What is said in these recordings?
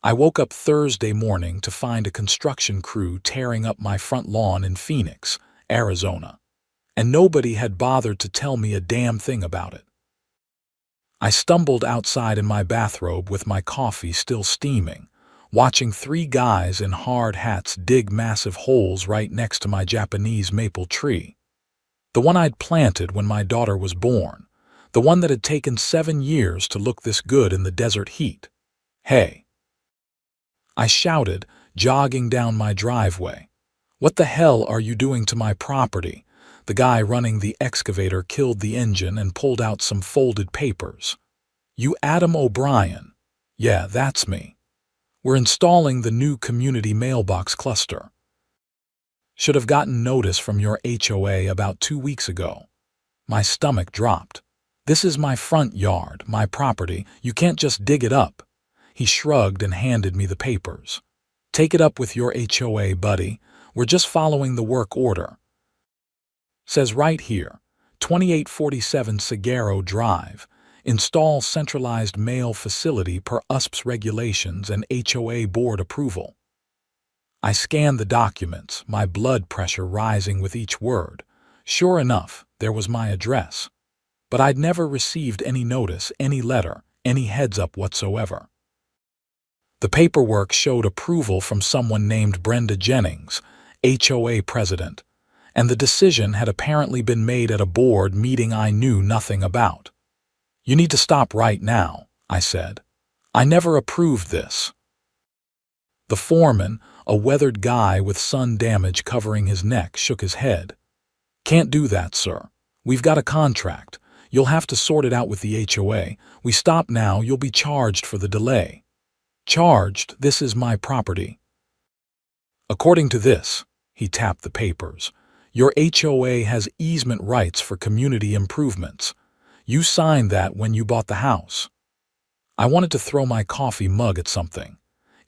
I woke up Thursday morning to find a construction crew tearing up my front lawn in Phoenix, Arizona, and nobody had bothered to tell me a damn thing about it. I stumbled outside in my bathrobe with my coffee still steaming, watching three guys in hard hats dig massive holes right next to my Japanese maple tree. The one I'd planted when my daughter was born, the one that had taken 7 years to look this good in the desert heat. "Hey!" I shouted, jogging down my driveway. "What the hell are you doing to my property?" The guy running the excavator killed the engine and pulled out some folded papers. "You Adam O'Brien." "Yeah, that's me. We're installing the new community mailbox cluster. Should have gotten notice from your HOA about 2 weeks ago." My stomach dropped. "This is my front yard, my property. You can't just dig it up." He shrugged and handed me the papers. "Take it up with your HOA, buddy. We're just following the work order. Says right here, 2847 Sagaro Drive. Install centralized mail facility per USPS regulations and HOA board approval." I scanned the documents, my blood pressure rising with each word. Sure enough, there was my address. But I'd never received any notice, any letter, any heads-up whatsoever. The paperwork showed approval from someone named Brenda Jennings, HOA president, and the decision had apparently been made at a board meeting I knew nothing about. "You need to stop right now," I said. "I never approved this." The foreman, a weathered guy with sun damage covering his neck, shook his head. "Can't do that, sir. We've got a contract. You'll have to sort it out with the HOA. We stop now, you'll be charged for the delay." "Charged? This is my property." "According to this," he tapped the papers, "your HOA has easement rights for community improvements. You signed that when you bought the house." I wanted to throw my coffee mug at something.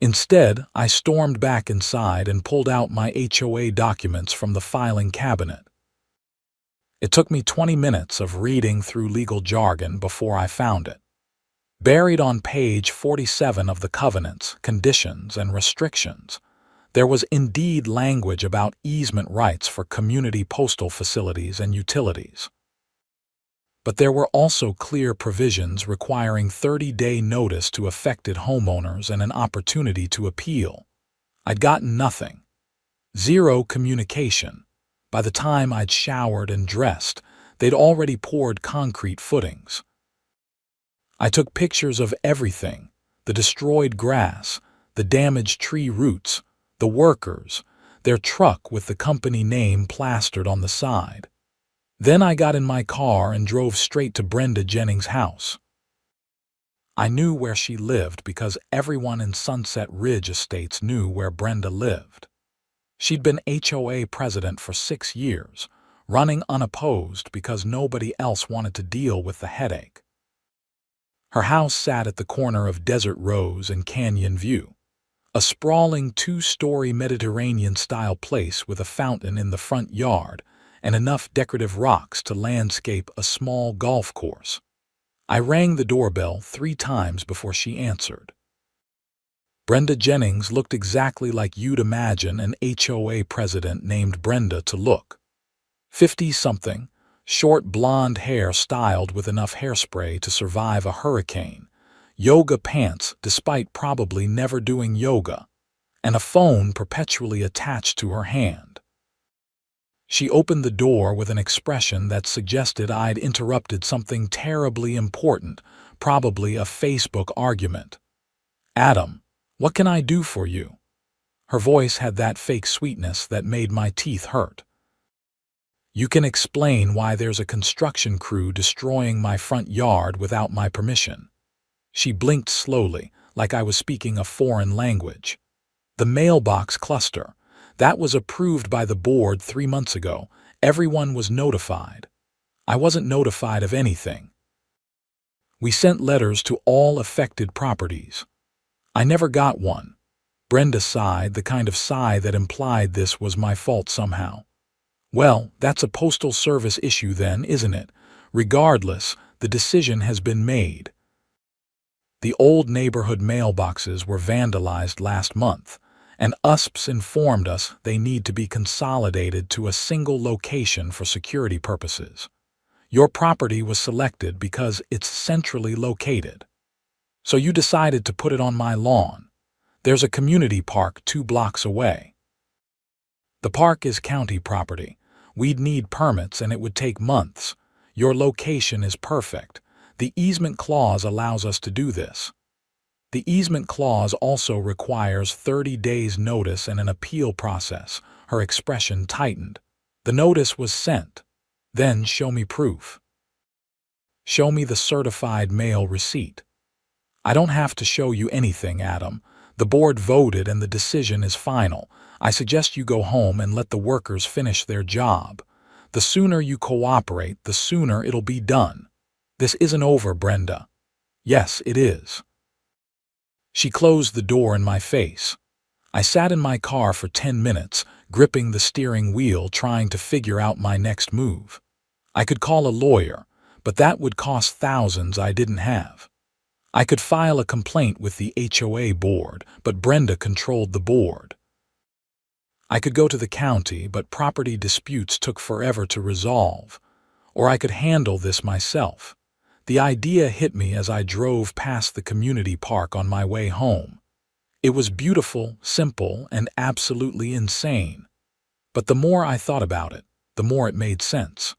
Instead, I stormed back inside and pulled out my HOA documents from the filing cabinet. It took me 20 minutes of reading through legal jargon before I found it. Buried on page 47 of the covenants, conditions, and restrictions, there was indeed language about easement rights for community postal facilities and utilities. But there were also clear provisions requiring 30-day notice to affected homeowners and an opportunity to appeal. I'd gotten nothing. Zero communication. By the time I'd showered and dressed, they'd already poured concrete footings. I took pictures of everything: the destroyed grass, the damaged tree roots, the workers, their truck with the company name plastered on the side. Then I got in my car and drove straight to Brenda Jennings' house. I knew where she lived because everyone in Sunset Ridge Estates knew where Brenda lived. She'd been HOA president for 6 years, running unopposed because nobody else wanted to deal with the headache. Her house sat at the corner of Desert Rose and Canyon View, a sprawling 2-story Mediterranean-style place with a fountain in the front yard and enough decorative rocks to landscape a small golf course. I rang the doorbell 3 times before she answered. Brenda Jennings looked exactly like you'd imagine an HOA president named Brenda to look. 50-something, short blonde hair styled with enough hairspray to survive a hurricane, yoga pants despite probably never doing yoga, and a phone perpetually attached to her hand. She opened the door with an expression that suggested I'd interrupted something terribly important, probably a Facebook argument. "Adam, what can I do for you?" Her voice had that fake sweetness that made my teeth hurt. "You can explain why there's a construction crew destroying my front yard without my permission." She blinked slowly, like I was speaking a foreign language. "The mailbox cluster. That was approved by the board 3 months ago. Everyone was notified. I wasn't notified of anything. We sent letters to all affected properties. I never got one." Brenda sighed, the kind of sigh that implied this was my fault somehow. "Well, that's a postal service issue then, isn't it? Regardless, the decision has been made." The old neighborhood mailboxes were vandalized last month, and USPS informed us they need to be consolidated to a single location for security purposes. Your property was selected because it's centrally located. So you decided to put it on my lawn. There's a community park 2 blocks away. The park is county property. We'd need permits and it would take months. Your location is perfect. The easement clause allows us to do this. The easement clause also requires 30 days notice and an appeal process. Her expression tightened. The notice was sent. Then show me proof. Show me the certified mail receipt. I don't have to show you anything, Adam. The board voted and the decision is final. I suggest you go home and let the workers finish their job. The sooner you cooperate, the sooner it'll be done. This isn't over, Brenda. Yes, it is. She closed the door in my face. I sat in my car for 10 minutes, gripping the steering wheel, trying to figure out my next move. I could call a lawyer, but that would cost thousands I didn't have. I could file a complaint with the HOA board, but Brenda controlled the board. I could go to the county, but property disputes took forever to resolve. Or I could handle this myself. The idea hit me as I drove past the community park on my way home. It was beautiful, simple, and absolutely insane. But the more I thought about it, the more it made sense.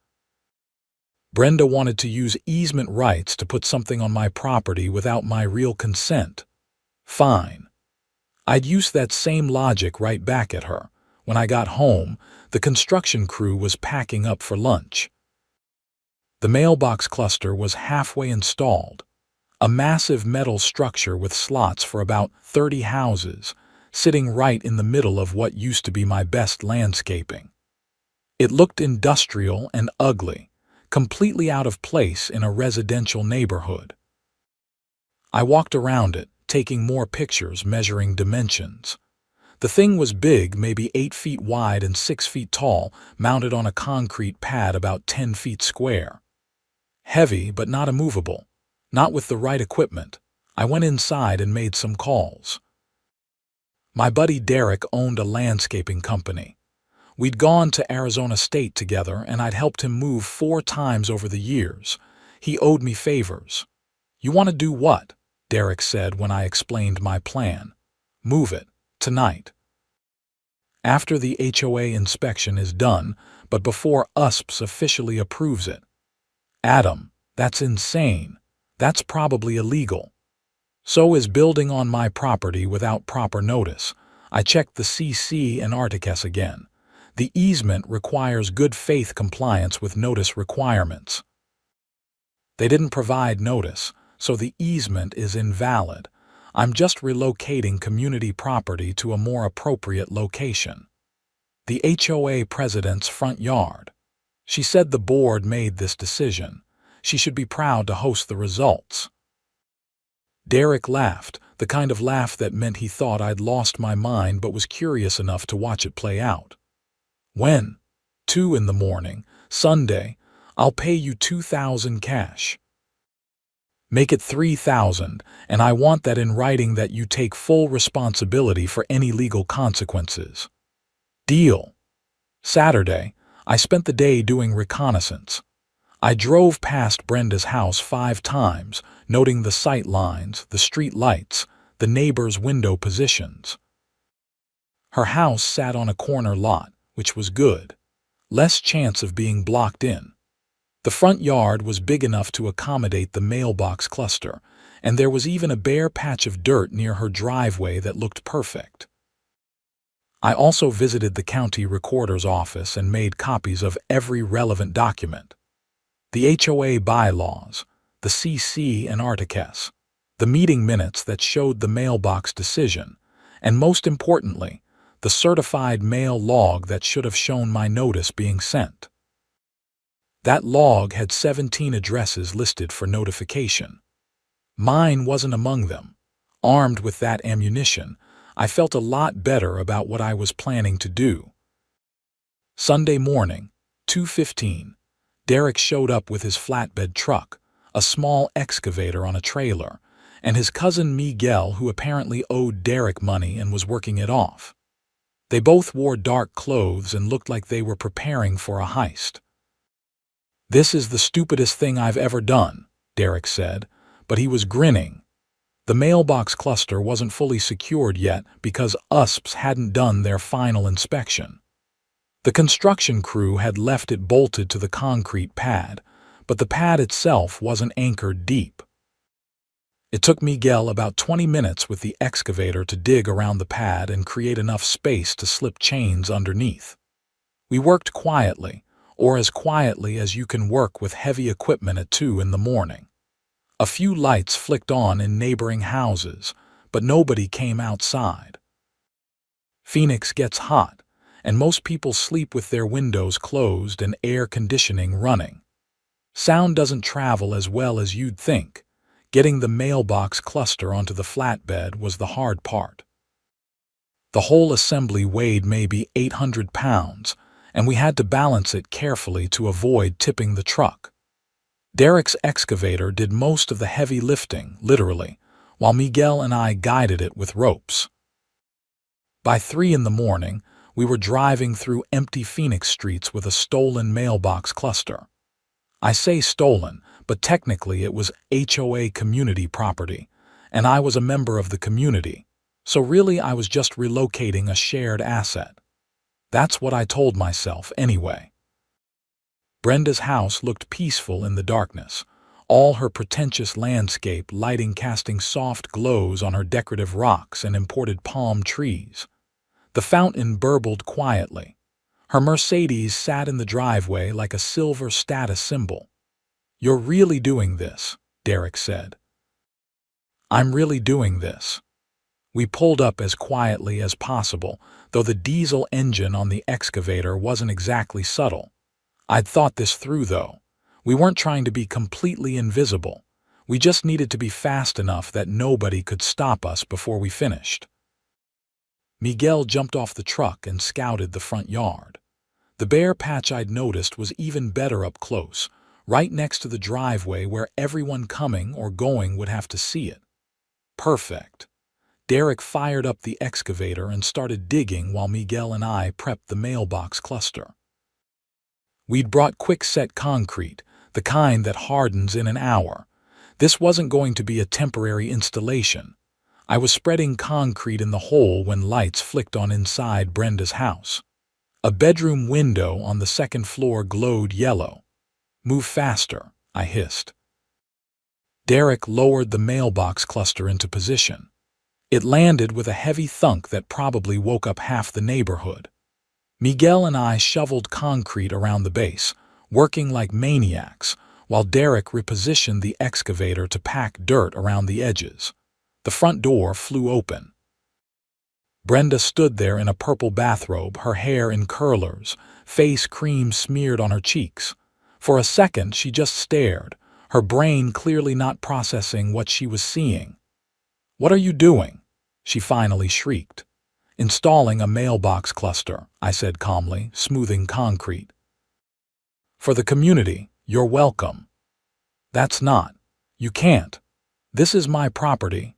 Brenda wanted to use easement rights to put something on my property without my real consent. Fine. I'd use that same logic right back at her. When I got home, the construction crew was packing up for lunch. The mailbox cluster was halfway installed. A massive metal structure with slots for about 30 houses, sitting right in the middle of what used to be my best landscaping. It looked industrial and ugly, completely out of place in a residential neighborhood. I walked around it, taking more pictures, measuring dimensions. The thing was big, maybe 8 feet wide and 6 feet tall, mounted on a concrete pad about 10 feet square. Heavy, but not immovable. Not with the right equipment. I went inside and made some calls. My buddy Derek owned a landscaping company. We'd gone to Arizona State together, and I'd helped him move 4 times over the years. He owed me favors. "You want to do what?" Derek said when I explained my plan. "Move it. Tonight. After the HOA inspection is done, but before USPS officially approves it." "Adam, that's insane. That's probably illegal." "So is building on my property without proper notice." I checked the CC and Articus again. The easement requires good faith compliance with notice requirements. They didn't provide notice, so the easement is invalid. I'm just relocating community property to a more appropriate location. The HOA president's front yard. She said the board made this decision. She should be proud to host the results. Derek laughed, the kind of laugh that meant he thought I'd lost my mind but was curious enough to watch it play out. "When?" 2 in the morning, Sunday. "I'll pay you $2,000 cash. Make it $3,000, and I want that in writing that you take full responsibility for any legal consequences." "Deal." Saturday, I spent the day doing reconnaissance. I drove past Brenda's house 5 times, noting the sight lines, the street lights, the neighbors' window positions. Her house sat on a corner lot, which was good. Less chance of being blocked in. The front yard was big enough to accommodate the mailbox cluster, and there was even a bare patch of dirt near her driveway that looked perfect. I also visited the county recorder's office and made copies of every relevant document. The HOA bylaws, the CC and Articus, the meeting minutes that showed the mailbox decision, and most importantly, the certified mail log that should have shown my notice being sent. That log had 17 addresses listed for notification. Mine wasn't among them. Armed with that ammunition, I felt a lot better about what I was planning to do. Sunday morning, 2:15, Derek showed up with his flatbed truck, a small excavator on a trailer, and his cousin Miguel, who apparently owed Derek money and was working it off. They both wore dark clothes and looked like they were preparing for a heist. "This is the stupidest thing I've ever done," Derek said, but he was grinning. The mailbox cluster wasn't fully secured yet because USPs hadn't done their final inspection. The construction crew had left it bolted to the concrete pad, but the pad itself wasn't anchored deep. It took Miguel about 20 minutes with the excavator to dig around the pad and create enough space to slip chains underneath. We worked quietly, or as quietly as you can work with heavy equipment at 2 in the morning. A few lights flicked on in neighboring houses, but nobody came outside. Phoenix gets hot, and most people sleep with their windows closed and air conditioning running. Sound doesn't travel as well as you'd think. Getting the mailbox cluster onto the flatbed was the hard part. The whole assembly weighed maybe 800 pounds, and we had to balance it carefully to avoid tipping the truck. Derek's excavator did most of the heavy lifting, literally, while Miguel and I guided it with ropes. By 3 in the morning, we were driving through empty Phoenix streets with a stolen mailbox cluster. I say stolen, but technically it was HOA community property, and I was a member of the community, so really I was just relocating a shared asset. That's what I told myself anyway. Brenda's house looked peaceful in the darkness, all her pretentious landscape lighting casting soft glows on her decorative rocks and imported palm trees. The fountain burbled quietly. Her Mercedes sat in the driveway like a silver status symbol. "You're really doing this," Derek said. "I'm really doing this." We pulled up as quietly as possible, though the diesel engine on the excavator wasn't exactly subtle. I'd thought this through, though. We weren't trying to be completely invisible. We just needed to be fast enough that nobody could stop us before we finished. Miguel jumped off the truck and scouted the front yard. The bare patch I'd noticed was even better up close, right next to the driveway where everyone coming or going would have to see it. Perfect. Derek fired up the excavator and started digging while Miguel and I prepped the mailbox cluster. We'd brought quick-set concrete, the kind that hardens in an hour. This wasn't going to be a temporary installation. I was spreading concrete in the hole when lights flicked on inside Brenda's house. A bedroom window on the second floor glowed yellow. "Move faster," I hissed. Derek lowered the mailbox cluster into position. It landed with a heavy thunk that probably woke up half the neighborhood. Miguel and I shoveled concrete around the base, working like maniacs, while Derek repositioned the excavator to pack dirt around the edges. The front door flew open. Brenda stood there in a purple bathrobe, her hair in curlers, face cream smeared on her cheeks. For a second, she just stared, her brain clearly not processing what she was seeing. "What are you doing?" she finally shrieked. "Installing a mailbox cluster," I said calmly, smoothing concrete. "For the community, you're welcome." "That's not. You can't. This is my property."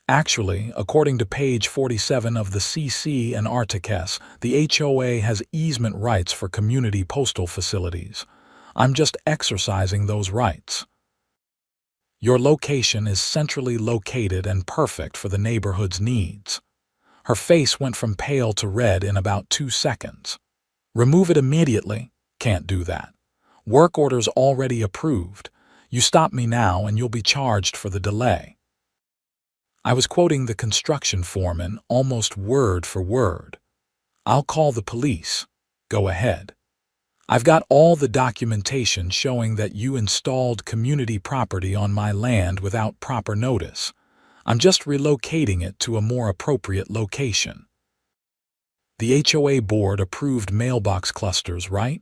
Actually, according to page 47 of the CC and Articus, the HOA has easement rights for community postal facilities. I'm just exercising those rights. Your location is centrally located and perfect for the neighborhood's needs. Her face went from pale to red in about 2 seconds. "Remove it immediately." "Can't do that. Work order's already approved. You stop me now and you'll be charged for the delay." I was quoting the construction foreman almost word for word. "I'll call the police." "Go ahead. I've got all the documentation showing that you installed community property on my land without proper notice. I'm just relocating it to a more appropriate location." The HOA board approved mailbox clusters, right?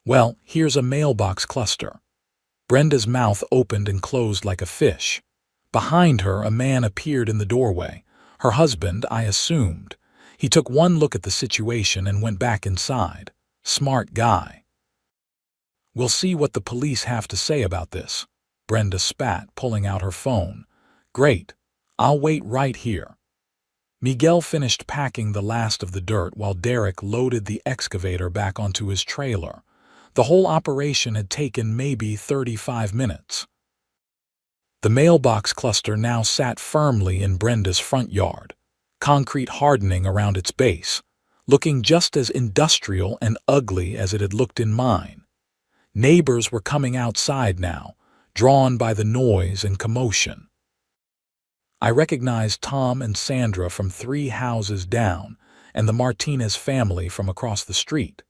Well, here's a mailbox cluster. Brenda's mouth opened and closed like a fish. Behind her, a man appeared in the doorway. Her husband, I assumed. He took one look at the situation and went back inside. Smart guy. "We'll see what the police have to say about this," Brenda spat, pulling out her phone. Great. I'll wait right here. Miguel finished packing the last of the dirt while Derek loaded the excavator back onto his trailer. The whole operation had taken maybe 35 minutes. The mailbox cluster now sat firmly in Brenda's front yard, concrete hardening around its base, looking just as industrial and ugly as it had looked in mine. Neighbors were coming outside now, drawn by the noise and commotion. I recognized Tom and Sandra from 3 houses down and the Martinez family from across the street.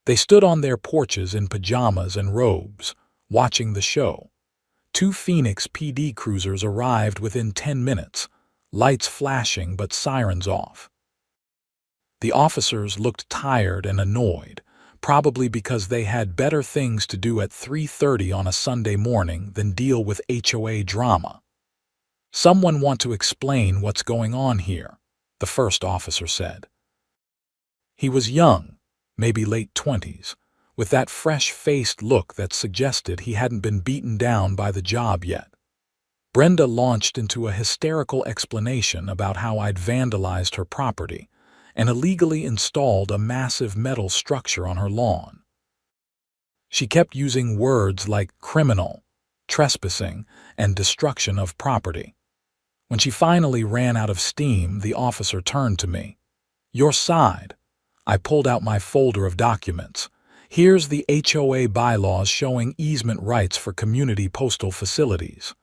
They stood on their porches in pajamas and robes, watching the show. 2 Phoenix PD cruisers arrived within 10 minutes, lights flashing but sirens off. The officers looked tired and annoyed, probably because they had better things to do at 3:30 on a Sunday morning than deal with HOA drama. "Someone want to explain what's going on here," the first officer said. He was young, maybe late 20s, with that fresh-faced look that suggested he hadn't been beaten down by the job yet. Brenda launched into a hysterical explanation about how I'd vandalized her property and illegally installed a massive metal structure on her lawn. She kept using words like criminal, trespassing, and destruction of property. When she finally ran out of steam, the officer turned to me. "Your side." I pulled out my folder of documents. "Here's the HOA bylaws showing easement rights for community postal facilities.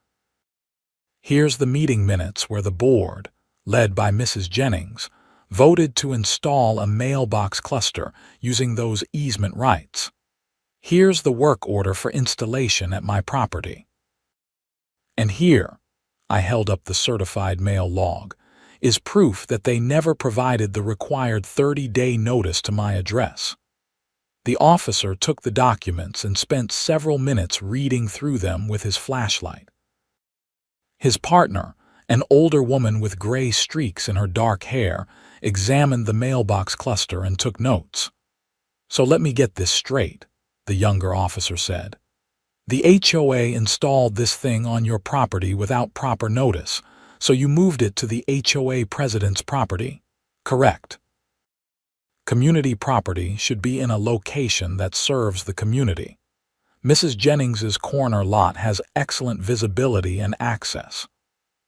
Here's the meeting minutes where the board, led by Mrs. Jennings, voted to install a mailbox cluster using those easement rights. Here's the work order for installation at my property. And here," I held up the certified mail log, "is proof that they never provided the required 30-day notice to my address." The officer took the documents and spent several minutes reading through them with his flashlight. His partner, an older woman with gray streaks in her dark hair, examined the mailbox cluster and took notes. "So let me get this straight," the younger officer said. "The HOA installed this thing on your property without proper notice, so you moved it to the HOA president's property, correct? Community property should be in a location that serves the community. Mrs. Jennings's corner lot has excellent visibility and access."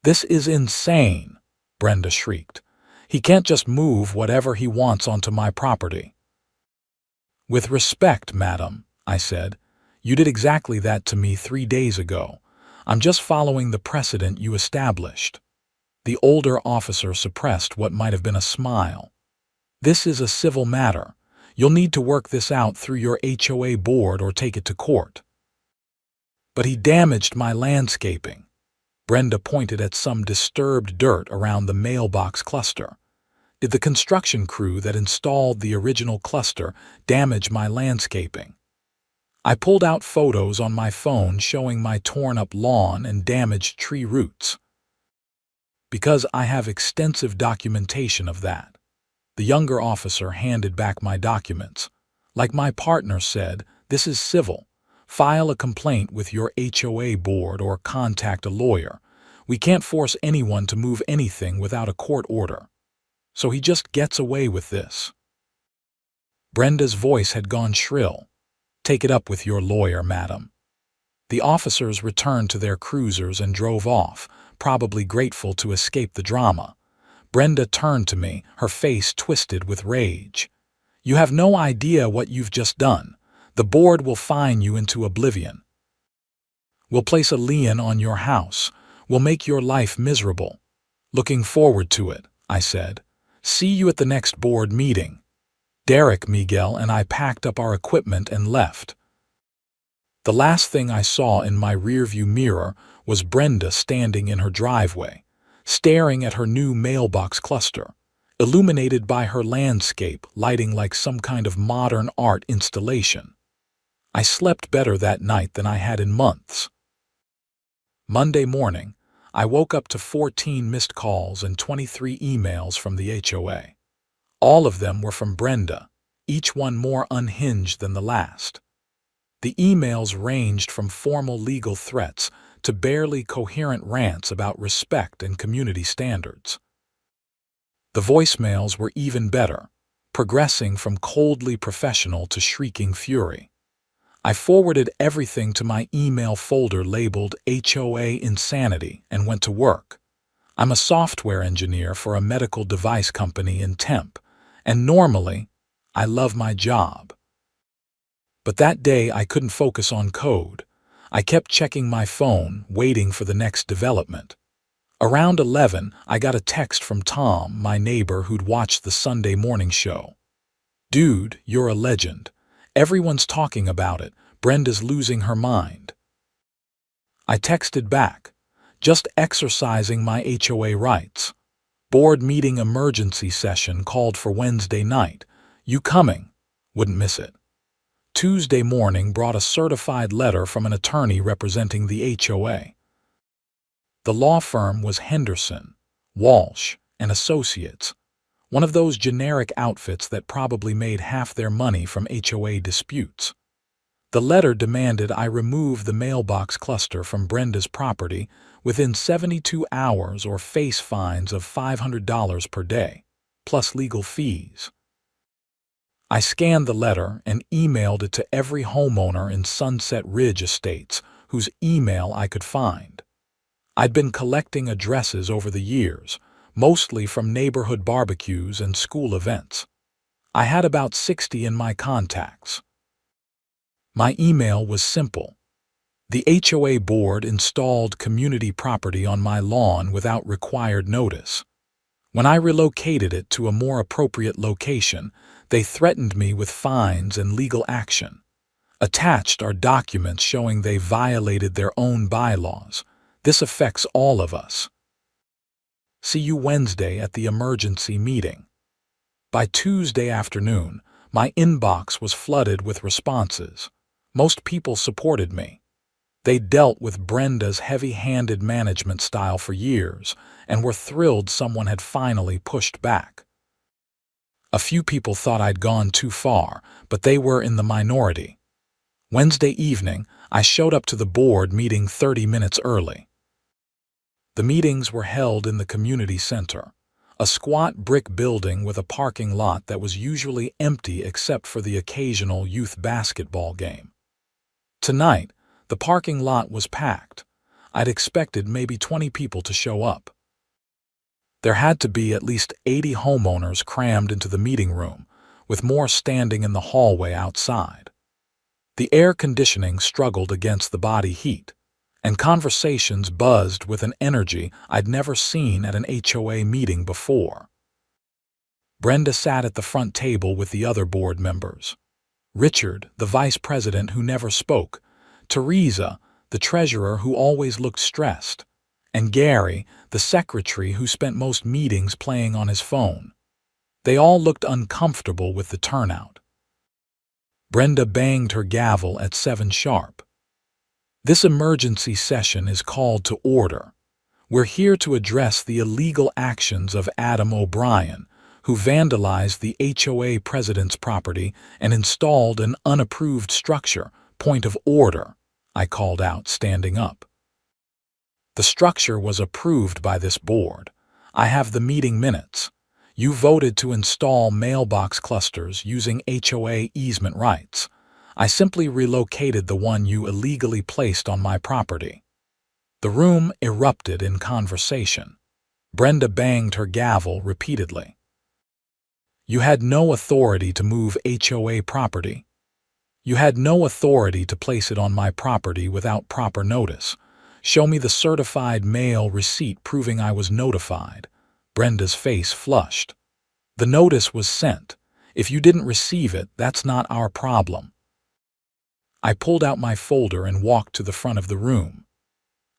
"This is insane," Brenda shrieked. "He can't just move whatever he wants onto my property." "With respect, madam," I said, "you did exactly that to me 3 days ago. I'm just following the precedent you established." The older officer suppressed what might have been a smile. "This is a civil matter. You'll need to work this out through your HOA board or take it to court." "But he damaged my landscaping." Brenda pointed at some disturbed dirt around the mailbox cluster. "Did the construction crew that installed the original cluster damage my landscaping?" I pulled out photos on my phone showing my torn-up lawn and damaged tree roots. "Because I have extensive documentation of that." The younger officer handed back my documents. "Like my partner said, this is civil. File a complaint with your HOA board or contact a lawyer. We can't force anyone to move anything without a court order. So he just gets away with this." Brenda's voice had gone shrill. "Take it up with your lawyer, madam." The officers returned to their cruisers and drove off, probably grateful to escape the drama. Brenda turned to me, her face twisted with rage. "You have no idea what you've just done. The board will fine you into oblivion. We'll place a lien on your house. We'll make your life miserable." "Looking forward to it," I said. "See you at the next board meeting." Derek, Miguel, and I packed up our equipment and left. The last thing I saw in my rearview mirror was Brenda standing in her driveway, staring at her new mailbox cluster, illuminated by her landscape lighting like some kind of modern art installation. I slept better that night than I had in months. Monday morning, I woke up to 14 missed calls and 23 emails from the HOA. All of them were from Brenda, each one more unhinged than the last. The emails ranged from formal legal threats to barely coherent rants about respect and community standards. The voicemails were even better, progressing from coldly professional to shrieking fury. I forwarded everything to my email folder labeled HOA Insanity and went to work. I'm a software engineer for a medical device company in Temp, and normally, I love my job. But that day I couldn't focus on code. I kept checking my phone, waiting for the next development. Around 11, I got a text from Tom, my neighbor who'd watched the Sunday morning show. "Dude, you're a legend. Everyone's talking about it. Brenda's losing her mind." I texted back, "Just exercising my HOA rights. Board meeting emergency session called for Wednesday night. You coming? Wouldn't miss it." Tuesday morning brought a certified letter from an attorney representing the HOA. The law firm was Henderson, Walsh, and Associates, one of those generic outfits that probably made half their money from HOA disputes. The letter demanded I remove the mailbox cluster from Brenda's property within 72 hours or face fines of $500 per day, plus legal fees. I scanned the letter and emailed it to every homeowner in Sunset Ridge Estates whose email I could find. I'd been collecting addresses over the years, mostly from neighborhood barbecues and school events. I had about 60 in my contacts. My email was simple. The HOA board installed community property on my lawn without required notice. When I relocated it to a more appropriate location, they threatened me with fines and legal action. Attached are documents showing they violated their own bylaws. This affects all of us. See you Wednesday at the emergency meeting. By Tuesday afternoon, my inbox was flooded with responses. Most people supported me. They dealt with Brenda's heavy-handed management style for years and were thrilled someone had finally pushed back. A few people thought I'd gone too far, but they were in the minority. Wednesday evening, I showed up to the board meeting 30 minutes early. The meetings were held in the community center, a squat brick building with a parking lot that was usually empty except for the occasional youth basketball game. Tonight, the parking lot was packed. I'd expected maybe 20 people to show up. There had to be at least 80 homeowners crammed into the meeting room, with more standing in the hallway outside. The air conditioning struggled against the body heat, and conversations buzzed with an energy I'd never seen at an HOA meeting before. Brenda sat at the front table with the other board members. Richard, the vice president who never spoke, Teresa, the treasurer who always looked stressed, and Gary, the secretary who spent most meetings playing on his phone. They all looked uncomfortable with the turnout. Brenda banged her gavel at 7 sharp. "This emergency session is called to order. We're here to address the illegal actions of Adam O'Brien, who vandalized the HOA president's property and installed an unapproved structure. Point of order," I called out, standing up. "The structure was approved by this board. I have the meeting minutes. You voted to install mailbox clusters using HOA easement rights. I simply relocated the one you illegally placed on my property." The room erupted in conversation. Brenda banged her gavel repeatedly. "You had no authority to move HOA property. You had no authority to place it on my property without proper notice. Show me the certified mail receipt proving I was notified." Brenda's face flushed. "The notice was sent. If you didn't receive it, that's not our problem." I pulled out my folder and walked to the front of the room.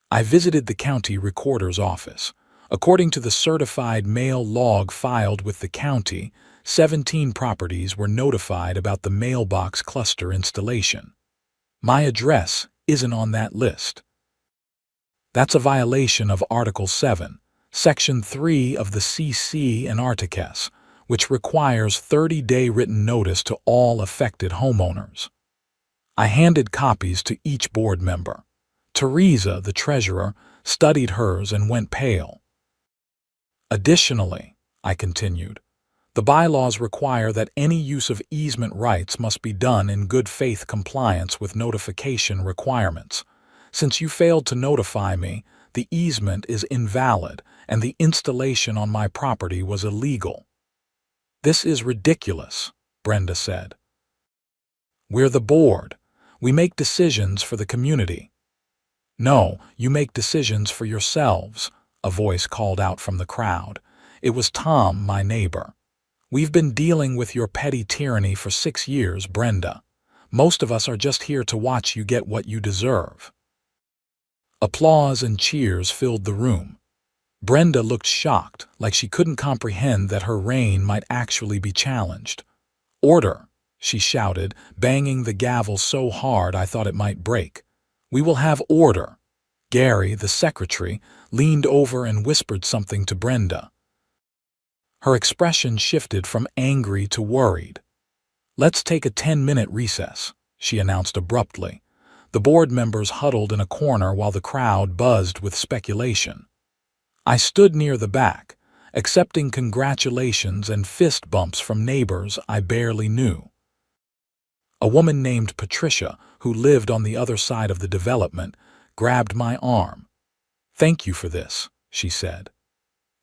I visited the county recorder's office. According to the certified mail log filed with the county, 17 properties were notified about the mailbox cluster installation. My address isn't on that list. That's a violation of Article 7, Section 3 of the CC and Articles, which requires 30-day written notice to all affected homeowners. I handed copies to each board member. Teresa, the treasurer, studied hers and went pale. Additionally, I continued, the bylaws require that any use of easement rights must be done in good faith compliance with notification requirements. Since you failed to notify me, the easement is invalid and the installation on my property was illegal. This is ridiculous, Brenda said. We're the board. We make decisions for the community. No, you make decisions for yourselves, a voice called out from the crowd. It was Tom, my neighbor. We've been dealing with your petty tyranny for 6 years, Brenda. Most of us are just here to watch you get what you deserve. Applause and cheers filled the room. Brenda looked shocked, like she couldn't comprehend that her reign might actually be challenged. Order, she shouted, banging the gavel so hard I thought it might break. We will have order. Gary, the secretary, leaned over and whispered something to Brenda. Her expression shifted from angry to worried. Let's take a 10-minute recess, she announced abruptly. The board members huddled in a corner while the crowd buzzed with speculation. I stood near the back, accepting congratulations and fist bumps from neighbors I barely knew. A woman named Patricia, who lived on the other side of the development, grabbed my arm. Thank you for this, she said.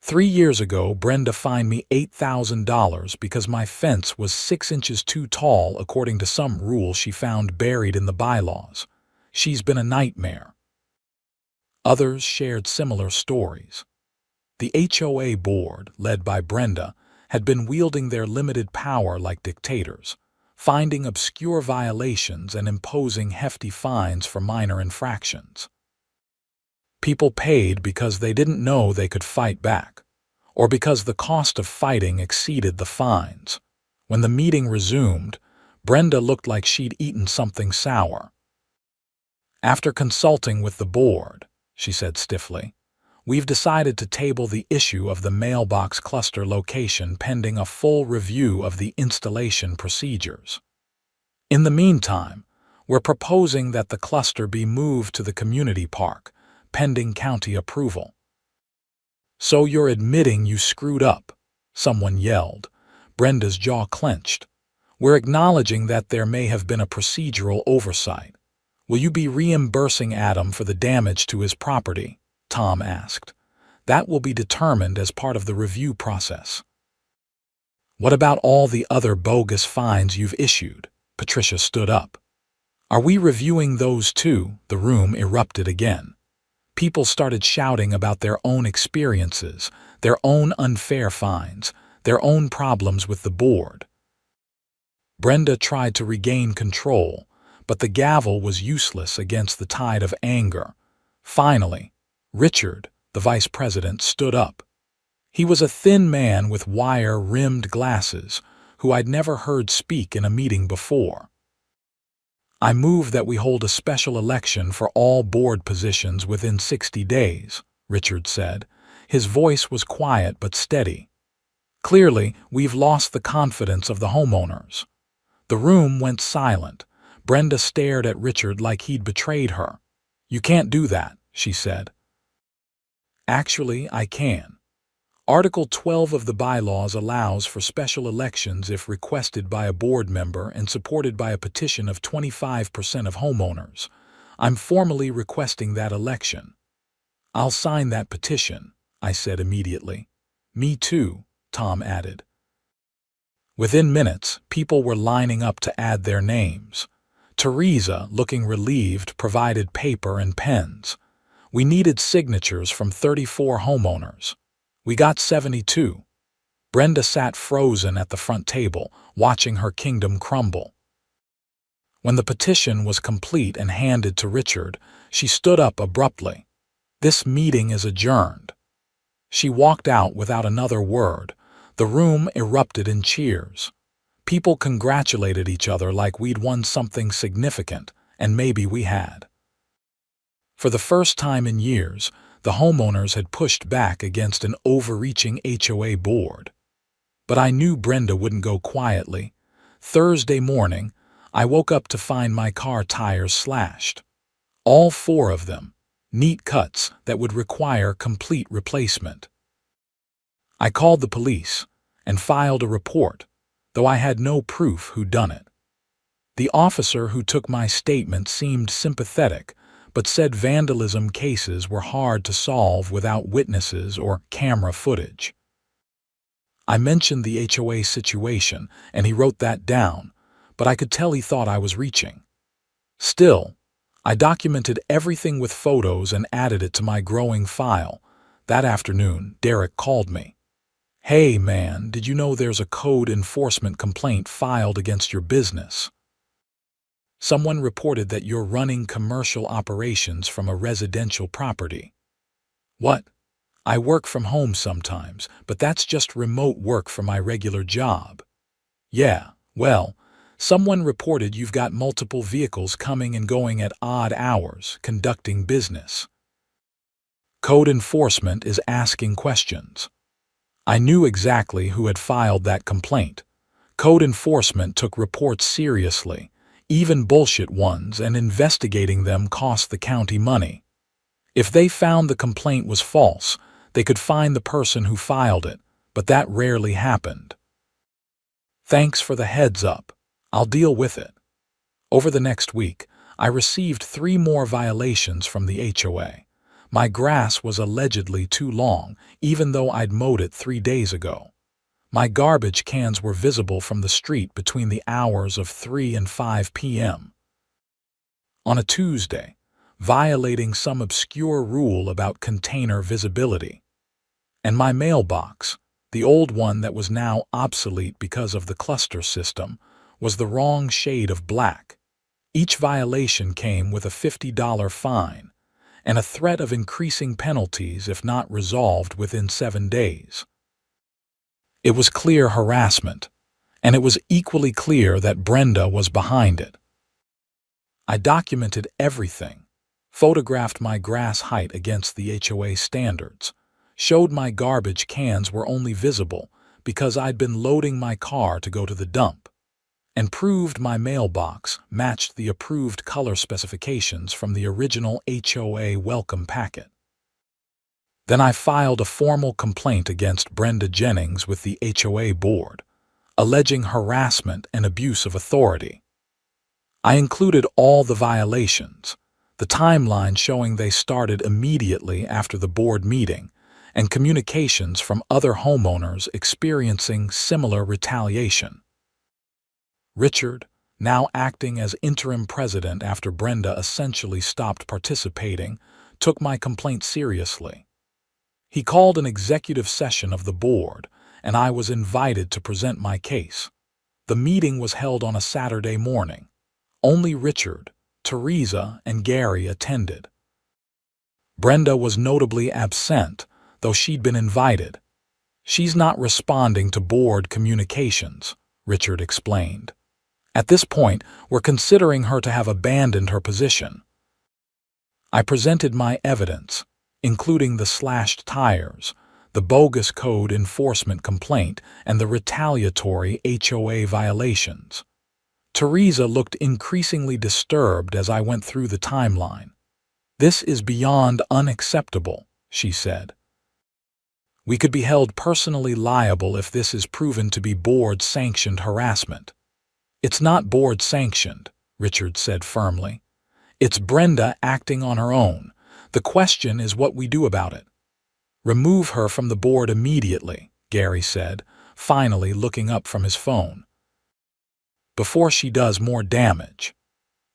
3 years ago, Brenda fined me $8,000 because my fence was 6 inches too tall according to some rule she found buried in the bylaws. She's been a nightmare. Others shared similar stories. The HOA board, led by Brenda, had been wielding their limited power like dictators, finding obscure violations and imposing hefty fines for minor infractions. People paid because they didn't know they could fight back, or because the cost of fighting exceeded the fines. When the meeting resumed, Brenda looked like she'd eaten something sour. After consulting with the board, she said stiffly, we've decided to table the issue of the mailbox cluster location pending a full review of the installation procedures. In the meantime, we're proposing that the cluster be moved to the community park, pending county approval. So you're admitting you screwed up, someone yelled. Brenda's jaw clenched. We're acknowledging that there may have been a procedural oversight. Will you be reimbursing Adam for the damage to his property? Tom asked. That will be determined as part of the review process. What about all the other bogus fines you've issued? Patricia stood up. Are we reviewing those too? The room erupted again. People started shouting about their own experiences, their own unfair fines, their own problems with the board. Brenda tried to regain control, but the gavel was useless against the tide of anger. Finally, Richard, the vice president, stood up. He was a thin man with wire-rimmed glasses, who I'd never heard speak in a meeting before. I move that we hold a special election for all board positions within 60 days, Richard said. His voice was quiet but steady. Clearly, we've lost the confidence of the homeowners. The room went silent. Brenda stared at Richard like he'd betrayed her. You can't do that, she said. Actually, I can. Article 12 of the bylaws allows for special elections if requested by a board member and supported by a petition of 25% of homeowners. I'm formally requesting that election. I'll sign that petition, I said immediately. Me too, Tom added. Within minutes, people were lining up to add their names. Teresa, looking relieved, provided paper and pens. We needed signatures from 34 homeowners. We got 72. Brenda sat frozen at the front table, watching her kingdom crumble. When the petition was complete and handed to Richard, she stood up abruptly. This meeting is adjourned. She walked out without another word. The room erupted in cheers. People congratulated each other like we'd won something significant, and maybe we had. For the first time in years, the homeowners had pushed back against an overreaching HOA board. But I knew Brenda wouldn't go quietly. Thursday morning, I woke up to find my car tires slashed. All four of them, neat cuts that would require complete replacement. I called the police and filed a report, though I had no proof who done it. The officer who took my statement seemed sympathetic, but said vandalism cases were hard to solve without witnesses or camera footage. I mentioned the HOA situation, and he wrote that down, but I could tell he thought I was reaching. Still, I documented everything with photos and added it to my growing file. That afternoon, Derek called me. "Hey man, did you know there's a code enforcement complaint filed against your business? Someone reported that you're running commercial operations from a residential property." "What? I work from home sometimes, but that's just remote work for my regular job." "Yeah, well, someone reported you've got multiple vehicles coming and going at odd hours, conducting business. Code enforcement is asking questions." I knew exactly who had filed that complaint. Code enforcement took reports seriously, even bullshit ones, and investigating them cost the county money. If they found the complaint was false, they could find the person who filed it, but that rarely happened. "Thanks for the heads up. I'll deal with it." Over the next week, I received 3 more violations from the HOA. My grass was allegedly too long, even though I'd mowed it 3 days ago. My garbage cans were visible from the street between the hours of 3 and 5 p.m. On a Tuesday, violating some obscure rule about container visibility. And my mailbox, the old one that was now obsolete because of the cluster system, was the wrong shade of black. Each violation came with a $50 fine and a threat of increasing penalties if not resolved within 7 days. It was clear harassment, and it was equally clear that Brenda was behind it. I documented everything, photographed my grass height against the HOA standards, showed my garbage cans were only visible because I'd been loading my car to go to the dump, and proved my mailbox matched the approved color specifications from the original HOA welcome packet. Then I filed a formal complaint against Brenda Jennings with the HOA board, alleging harassment and abuse of authority. I included all the violations, the timeline showing they started immediately after the board meeting, and communications from other homeowners experiencing similar retaliation. Richard, now acting as interim president after Brenda essentially stopped participating, took my complaint seriously. He called an executive session of the board, and I was invited to present my case. The meeting was held on a Saturday morning. Only Richard, Teresa, and Gary attended. Brenda was notably absent, though she'd been invited. "She's not responding to board communications," Richard explained. "At this point, we're considering her to have abandoned her position." I presented my evidence, including the slashed tires, the bogus code enforcement complaint, and the retaliatory HOA violations. Teresa looked increasingly disturbed as I went through the timeline. "This is beyond unacceptable," she said. "We could be held personally liable if this is proven to be board-sanctioned harassment." "It's not board-sanctioned," Richard said firmly. "It's Brenda acting on her own. The question is what we do about it." "Remove her from the board immediately," Gary said, finally looking up from his phone, "before she does more damage."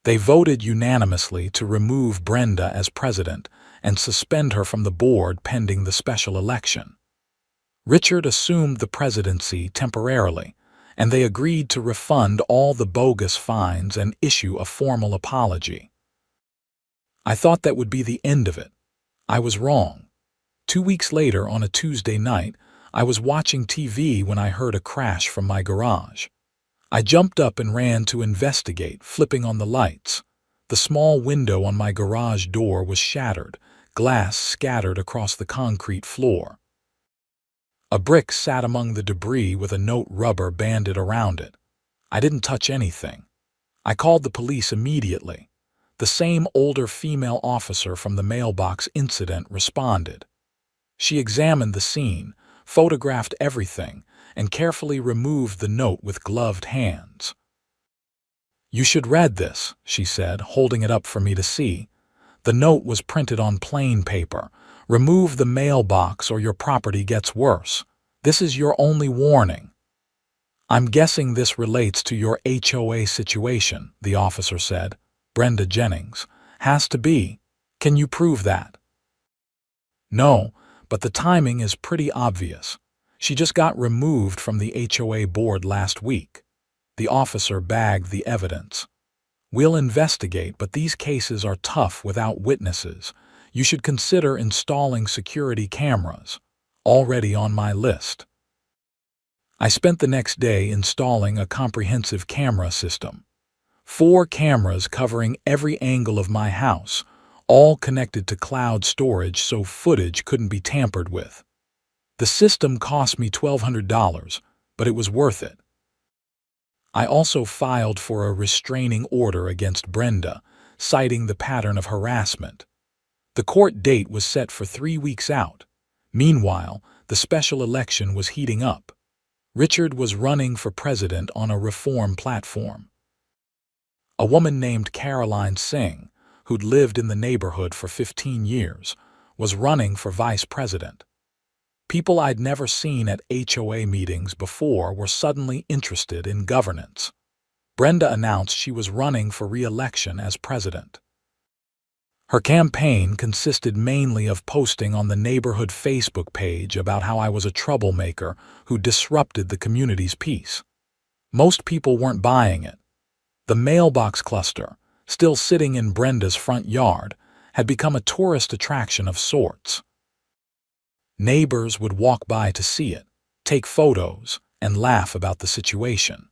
They voted unanimously to remove Brenda as president and suspend her from the board pending the special election. Richard assumed the presidency temporarily, and they agreed to refund all the bogus fines and issue a formal apology. I thought that would be the end of it. I was wrong. 2 weeks later, on a Tuesday night, I was watching TV when I heard a crash from my garage. I jumped up and ran to investigate, flipping on the lights. The small window on my garage door was shattered, glass scattered across the concrete floor. A brick sat among the debris with a note rubber banded around it. I didn't touch anything. I called the police immediately. The same older female officer from the mailbox incident responded. She examined the scene, photographed everything, and carefully removed the note with gloved hands. "You should read this," she said, holding it up for me to see. The note was printed on plain paper. "Remove the mailbox or your property gets worse. This is your only warning." "I'm guessing this relates to your HOA situation," the officer said. "Brenda Jennings. Has to be. Can you prove that?" "No, but the timing is pretty obvious. She just got removed from the HOA board last week." The officer bagged the evidence. "We'll investigate, but these cases are tough without witnesses. You should consider installing security cameras. Already on my list." I spent the next day installing a comprehensive camera system. 4 cameras covering every angle of my house, all connected to cloud storage so footage couldn't be tampered with. The system cost me $1,200, but it was worth it. I also filed for a restraining order against Brenda, citing the pattern of harassment. The court date was set for 3 weeks out. Meanwhile, the special election was heating up. Richard was running for president on a reform platform. A woman named Caroline Singh, who'd lived in the neighborhood for 15 years, was running for vice president. People I'd never seen at HOA meetings before were suddenly interested in governance. Brenda announced she was running for re-election as president. Her campaign consisted mainly of posting on the neighborhood Facebook page about how I was a troublemaker who disrupted the community's peace. Most people weren't buying it. The mailbox cluster, still sitting in Brenda's front yard, had become a tourist attraction of sorts. Neighbors would walk by to see it, take photos, and laugh about the situation.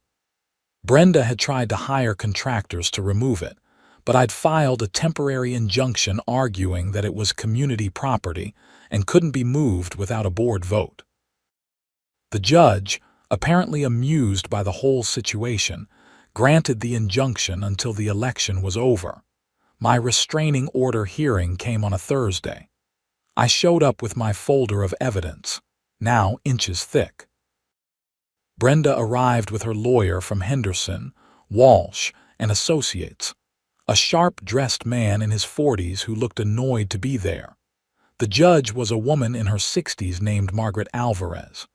Brenda had tried to hire contractors to remove it, but I'd filed a temporary injunction arguing that it was community property and couldn't be moved without a board vote. The judge, apparently amused by the whole situation, granted the injunction until the election was over. My restraining order hearing came on a Thursday. I showed up with my folder of evidence, now inches thick. Brenda arrived with her lawyer from Henderson, Walsh, and Associates, a sharp-dressed man in his 40s who looked annoyed to be there. The judge was a woman in her 60s named Margaret Alvarez.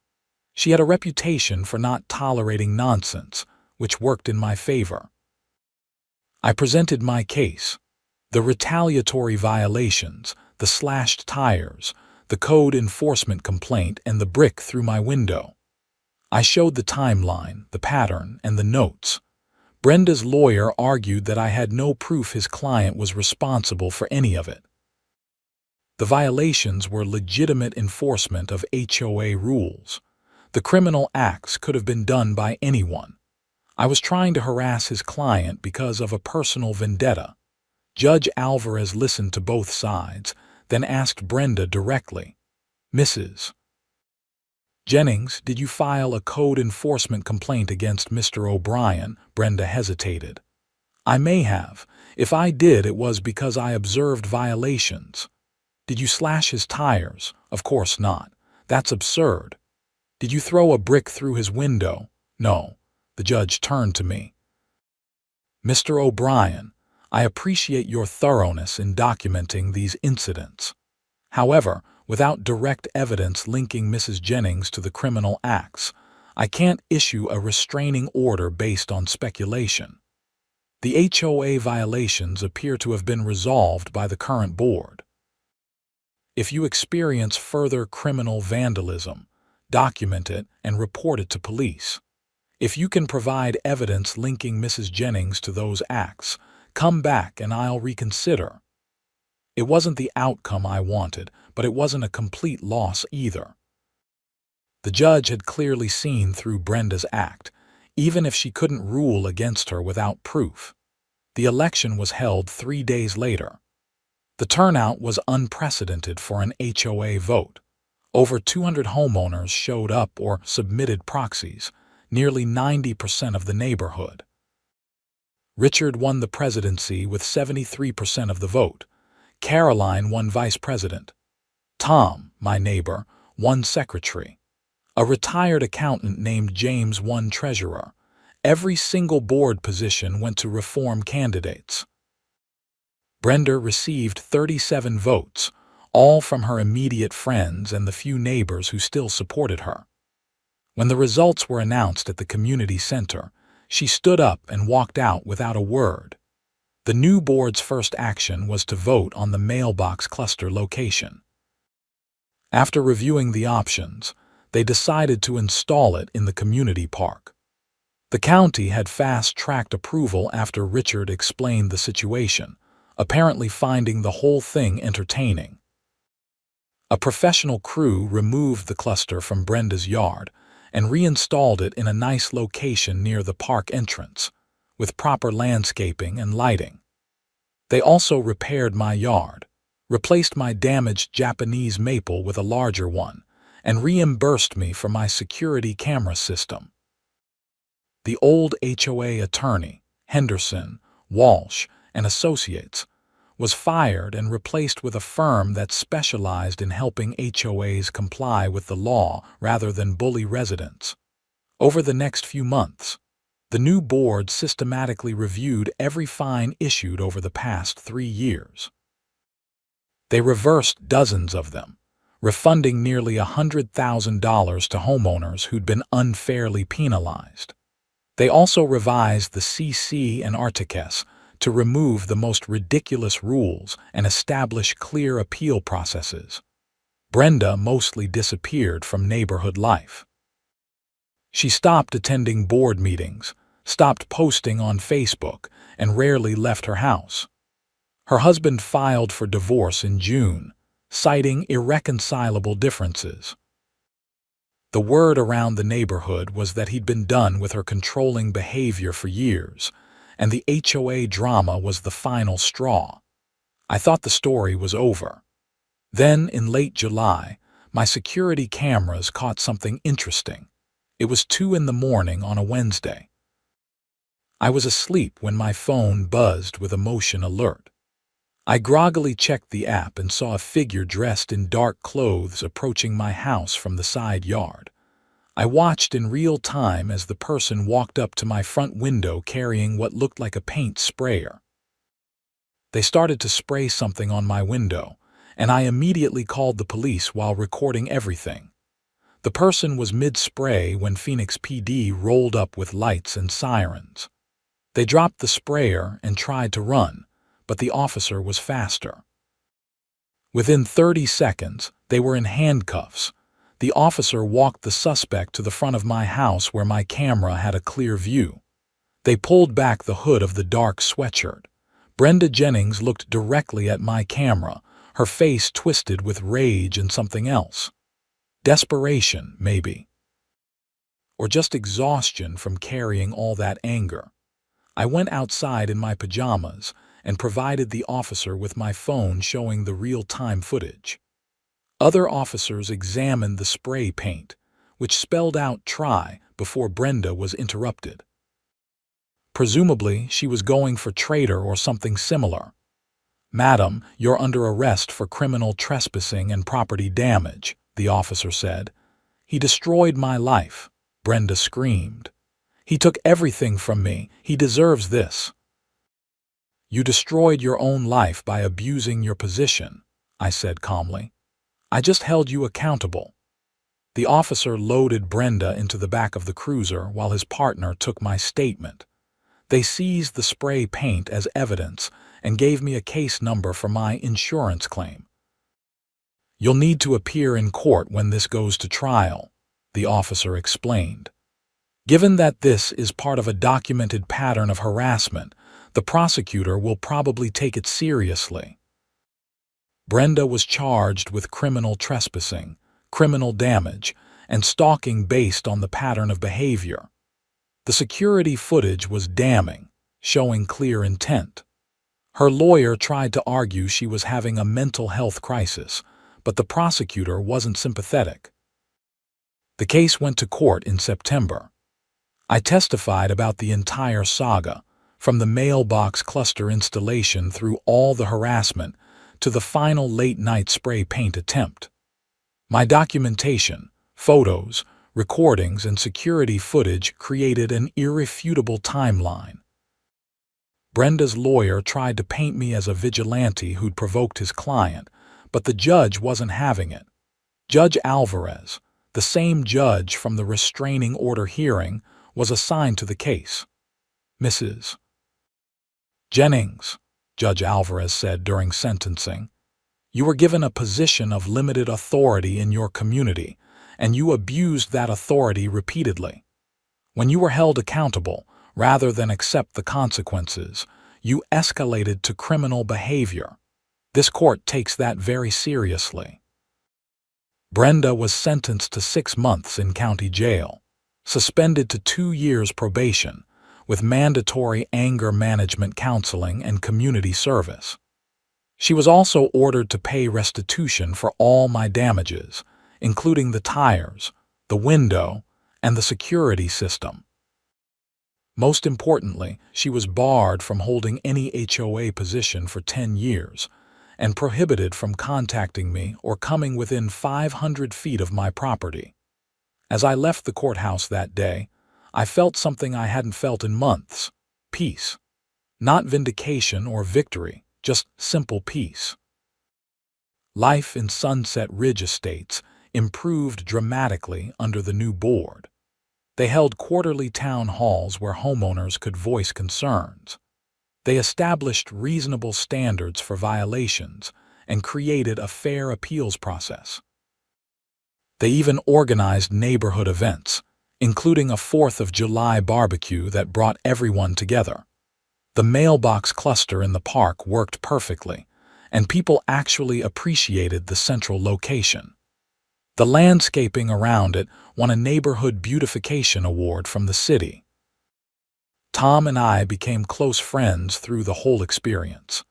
She had a reputation for not tolerating nonsense, which worked in my favor. I presented my case: the retaliatory violations, the slashed tires, the code enforcement complaint, and the brick through my window. I showed the timeline, the pattern, and the notes. Brenda's lawyer argued that I had no proof his client was responsible for any of it. The violations were legitimate enforcement of HOA rules. The criminal acts could have been done by anyone. I was trying to harass his client because of a personal vendetta. Judge Alvarez listened to both sides, then asked Brenda directly, "Mrs. Jennings, did you file a code enforcement complaint against Mr. O'Brien?" Brenda hesitated. "I may have. If I did, it was because I observed violations." "Did you slash his tires?" "Of course not. That's absurd." "Did you throw a brick through his window?" "No." The judge turned to me. "Mr. O'Brien, I appreciate your thoroughness in documenting these incidents. However, without direct evidence linking Mrs. Jennings to the criminal acts, I can't issue a restraining order based on speculation. The HOA violations appear to have been resolved by the current board. If you experience further criminal vandalism, document it and report it to police. If you can provide evidence linking Mrs. Jennings to those acts, come back and I'll reconsider." It wasn't the outcome I wanted, but it wasn't a complete loss either. The judge had clearly seen through Brenda's act, even if she couldn't rule against her without proof. The election was held 3 days later. The turnout was unprecedented for an HOA vote. Over 200 homeowners showed up or submitted proxies, nearly 90% of the neighborhood. Richard won the presidency with 73% of the vote. Caroline won vice president. Tom, my neighbor, won secretary. A retired accountant named James won treasurer. Every single board position went to reform candidates. Brenda received 37 votes, all from her immediate friends and the few neighbors who still supported her. When the results were announced at the community center, she stood up and walked out without a word. The new board's first action was to vote on the Mailbox cluster location. After reviewing the options, they decided to install it in the community park. The county had fast-tracked approval after Richard explained the situation, apparently finding the whole thing entertaining. A professional crew removed the cluster from Brenda's yard and reinstalled it in a nice location near the park entrance, with proper landscaping and lighting. They also repaired my yard, replaced my damaged Japanese maple with a larger one, and reimbursed me for my security camera system. The old HOA attorney, Henderson, Walsh, and Associates, was fired and replaced with a firm that specialized in helping HOAs comply with the law rather than bully residents. Over the next few months, the new board systematically reviewed every fine issued over the past 3 years. They reversed dozens of them, refunding nearly $100,000 to homeowners who'd been unfairly penalized. They also revised the CC and Articus to remove the most ridiculous rules and establish clear appeal processes. Brenda mostly disappeared from neighborhood life. She stopped attending board meetings, stopped posting on Facebook, and rarely left her house. Her husband filed for divorce in June, citing irreconcilable differences. The word around the neighborhood was that he'd been done with her controlling behavior for years, and the HOA drama was the final straw. I thought the story was over. Then, in late July, my security cameras caught something interesting. It was 2 in the morning on a Wednesday. I was asleep when my phone buzzed with a motion alert. I groggily checked the app and saw a figure dressed in dark clothes approaching my house from the side yard. I watched in real time as the person walked up to my front window carrying what looked like a paint sprayer. They started to spray something on my window, and I immediately called the police while recording everything. The person was mid-spray when Phoenix PD rolled up with lights and sirens. They dropped the sprayer and tried to run, but the officer was faster. Within 30 seconds, they were in handcuffs. The officer walked the suspect to the front of my house where my camera had a clear view. They pulled back the hood of the dark sweatshirt. Brenda Jennings looked directly at my camera, her face twisted with rage and something else. Desperation, maybe. Or just exhaustion from carrying all that anger. I went outside in my pajamas and provided the officer with my phone showing the real-time footage. Other officers examined the spray paint, which spelled out "try" before Brenda was interrupted. Presumably, she was going for traitor or something similar. "Madam, you're under arrest for criminal trespassing and property damage," the officer said. "He destroyed my life," Brenda screamed. "He took everything from me. He deserves this." "You destroyed your own life by abusing your position," I said calmly. "I just held you accountable." The officer loaded Brenda into the back of the cruiser while his partner took my statement. They seized the spray paint as evidence and gave me a case number for my insurance claim. "You'll need to appear in court when this goes to trial," the officer explained. "Given that this is part of a documented pattern of harassment, the prosecutor will probably take it seriously." Brenda was charged with criminal trespassing, criminal damage, and stalking based on the pattern of behavior. The security footage was damning, showing clear intent. Her lawyer tried to argue she was having a mental health crisis, but the prosecutor wasn't sympathetic. The case went to court in September. I testified about the entire saga, from the mailbox cluster installation through all the harassment to the final late-night spray paint attempt. My documentation, photos, recordings, and security footage created an irrefutable timeline. Brenda's lawyer tried to paint me as a vigilante who'd provoked his client, but the judge wasn't having it. Judge Alvarez, the same judge from the restraining order hearing, was assigned to the case. Mrs. Jennings, Judge Alvarez said during sentencing, you were given a position of limited authority in your community, and you abused that authority repeatedly. When you were held accountable, rather than accept the consequences, you escalated to criminal behavior. This court takes that very seriously. Brenda was sentenced to 6 months in county jail, suspended to 2 years probation, with mandatory anger management counseling and community service. She was also ordered to pay restitution for all my damages, including the tires, the window, and the security system. Most importantly, she was barred from holding any HOA position for 10 years and prohibited from contacting me or coming within 500 feet of my property. As I left the courthouse that day, I felt something I hadn't felt in months: peace. Not vindication or victory, just simple peace. Life in Sunset Ridge Estates improved dramatically under the new board. They held quarterly town halls where homeowners could voice concerns. They established reasonable standards for violations and created a fair appeals process. They even organized neighborhood events, including a 4th of July barbecue that brought everyone together. The mailbox cluster in the park worked perfectly, and people actually appreciated the central location. The landscaping around it won a Neighborhood Beautification Award from the city. Tom and I became close friends through the whole experience.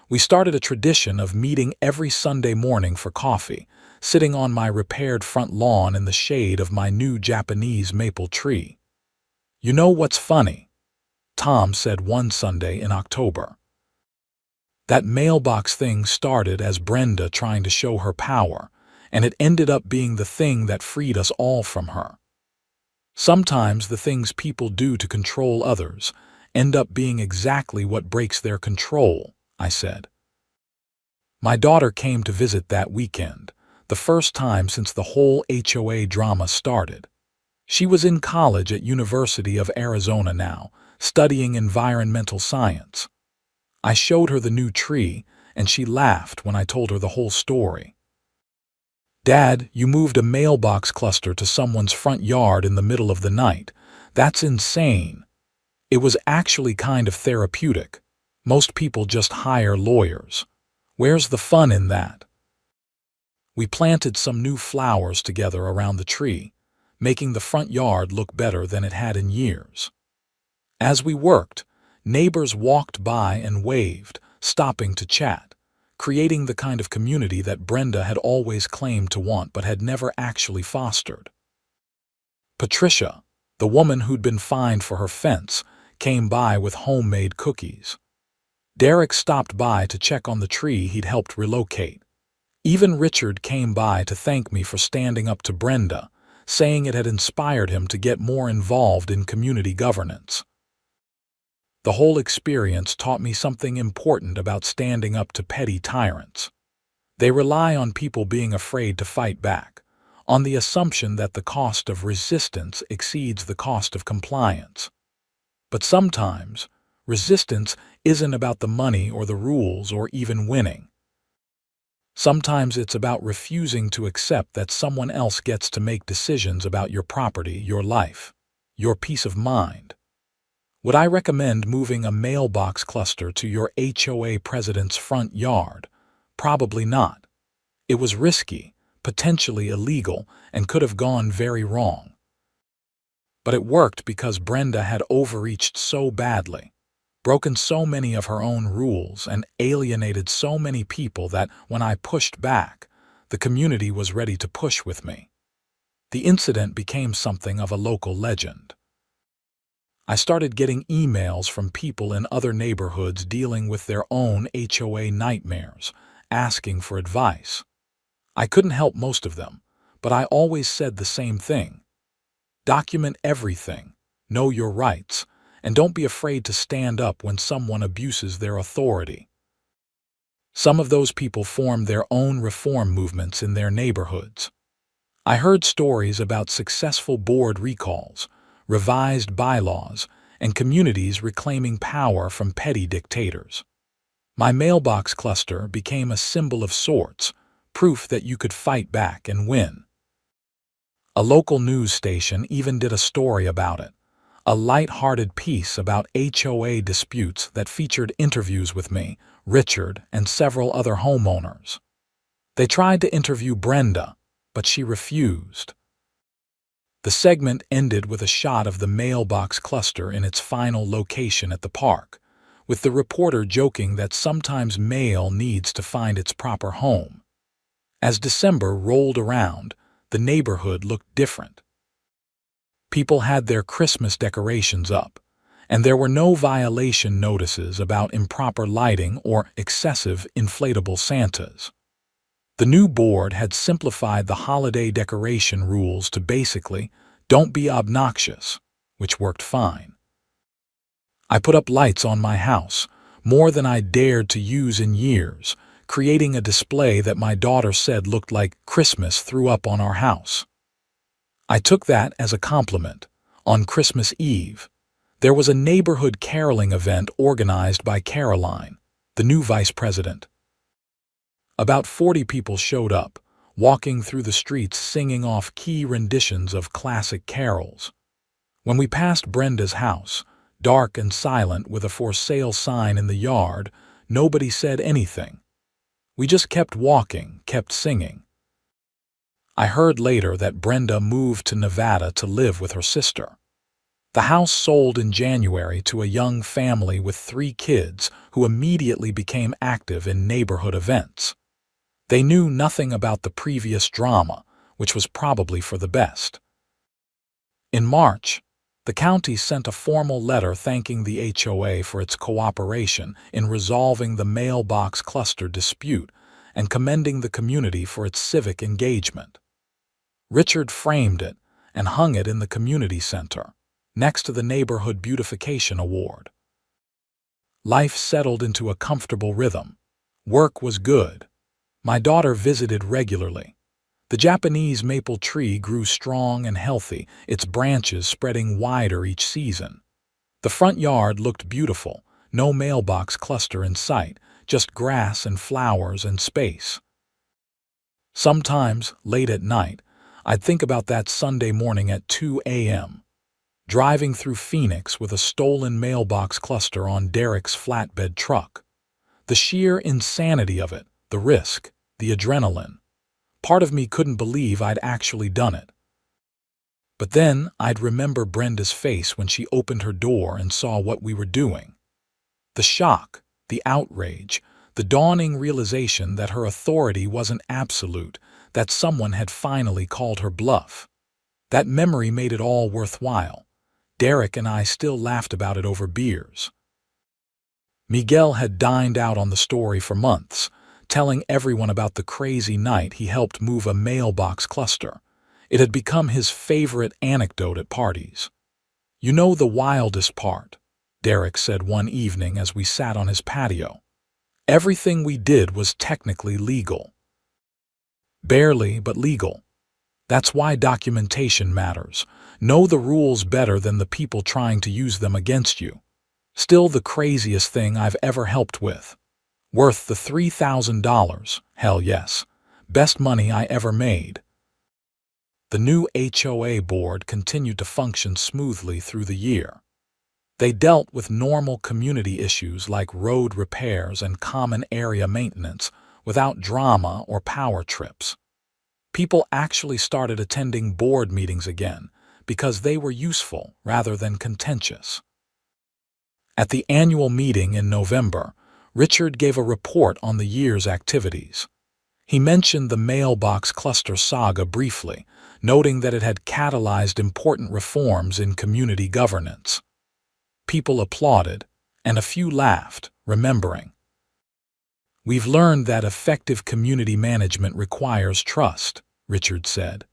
We started a tradition of meeting every Sunday morning for coffee, sitting on my repaired front lawn in the shade of my new Japanese maple tree. You know what's funny? Tom said one Sunday in October. That mailbox thing started as Brenda trying to show her power, and it ended up being the thing that freed us all from her. Sometimes the things people do to control others end up being exactly what breaks their control, I said. My daughter came to visit that weekend, the first time since the whole HOA drama started. She was in college at University of Arizona now, studying environmental science. I showed her the new tree, and she laughed when I told her the whole story. Dad, you moved a mailbox cluster to someone's front yard in the middle of the night. That's insane. It was actually kind of therapeutic. Most people just hire lawyers. Where's the fun in that? We planted some new flowers together around the tree, making the front yard look better than it had in years. As we worked, neighbors walked by and waved, stopping to chat, creating the kind of community that Brenda had always claimed to want but had never actually fostered. Patricia, the woman who'd been fined for her fence, came by with homemade cookies. Derek stopped by to check on the tree he'd helped relocate. Even Richard came by to thank me for standing up to Brenda, saying it had inspired him to get more involved in community governance. The whole experience taught me something important about standing up to petty tyrants. They rely on people being afraid to fight back, on the assumption that the cost of resistance exceeds the cost of compliance. But sometimes, resistance isn't about the money or the rules or even winning. Sometimes it's about refusing to accept that someone else gets to make decisions about your property, your life, your peace of mind. Would I recommend moving a mailbox cluster to your HOA president's front yard? Probably not. It was risky, potentially illegal, and could have gone very wrong. But it worked because Brenda had overreached so badly, broken so many of her own rules, and alienated so many people that when I pushed back, the community was ready to push with me. The incident became something of a local legend. I started getting emails from people in other neighborhoods dealing with their own HOA nightmares, asking for advice. I couldn't help most of them, but I always said the same thing. Document everything, know your rights, and don't be afraid to stand up when someone abuses their authority. Some of those people formed their own reform movements in their neighborhoods. I heard stories about successful board recalls, revised bylaws, and communities reclaiming power from petty dictators. My mailbox cluster became a symbol of sorts, proof that you could fight back and win. A local news station even did a story about it, a light-hearted piece about HOA disputes that featured interviews with me, Richard, and several other homeowners. They tried to interview Brenda, but she refused. The segment ended with a shot of the mailbox cluster in its final location at the park, with the reporter joking that sometimes mail needs to find its proper home. As December rolled around, the neighborhood looked different. People had their Christmas decorations up, and there were no violation notices about improper lighting or excessive inflatable Santas. The new board had simplified the holiday decoration rules to basically, don't be obnoxious, which worked fine. I put up lights on my house, more than I dared to use in years, creating a display that my daughter said looked like Christmas threw up on our house. I took that as a compliment. On Christmas Eve, there was a neighborhood caroling event organized by Caroline, the new vice president. About 40 people showed up, walking through the streets singing off key renditions of classic carols. When we passed Brenda's house, dark and silent with a for sale sign in the yard, nobody said anything. We just kept walking, kept singing. I heard later that Brenda moved to Nevada to live with her sister. The house sold in January to a young family with 3 kids who immediately became active in neighborhood events. They knew nothing about the previous drama, which was probably for the best. In March, the county sent a formal letter thanking the HOA for its cooperation in resolving the mailbox cluster dispute and commending the community for its civic engagement. Richard framed it and hung it in the community center, next to the Neighborhood Beautification Award. Life settled into a comfortable rhythm. Work was good. My daughter visited regularly. The Japanese maple tree grew strong and healthy, its branches spreading wider each season. The front yard looked beautiful, no mailbox cluster in sight, just grass and flowers and space. Sometimes, late at night, I'd think about that Sunday morning at 2 a.m., driving through Phoenix with a stolen mailbox cluster on Derek's flatbed truck. The sheer insanity of it, the risk, the adrenaline. Part of me couldn't believe I'd actually done it. But then I'd remember Brenda's face when she opened her door and saw what we were doing. The shock, the outrage, the dawning realization that her authority wasn't absolute, that someone had finally called her bluff. That memory made it all worthwhile. Derek and I still laughed about it over beers. Miguel had dined out on the story for months, telling everyone about the crazy night he helped move a mailbox cluster. It had become his favorite anecdote at parties. "You know the wildest part," Derek said one evening as we sat on his patio. "Everything we did was technically legal. Barely, but legal. That's why documentation matters. Know the rules better than the people trying to use them against you. Still the craziest thing I've ever helped with. Worth the $3,000, hell yes. Best money I ever made." The new HOA board continued to function smoothly through the year. They dealt with normal community issues like road repairs and common area maintenance without drama or power trips. People actually started attending board meetings again because they were useful rather than contentious. At the annual meeting in November, Richard gave a report on the year's activities. He mentioned the mailbox cluster saga briefly, noting that it had catalyzed important reforms in community governance. People applauded, and a few laughed, remembering. "We've learned that effective community management requires trust," Richard said.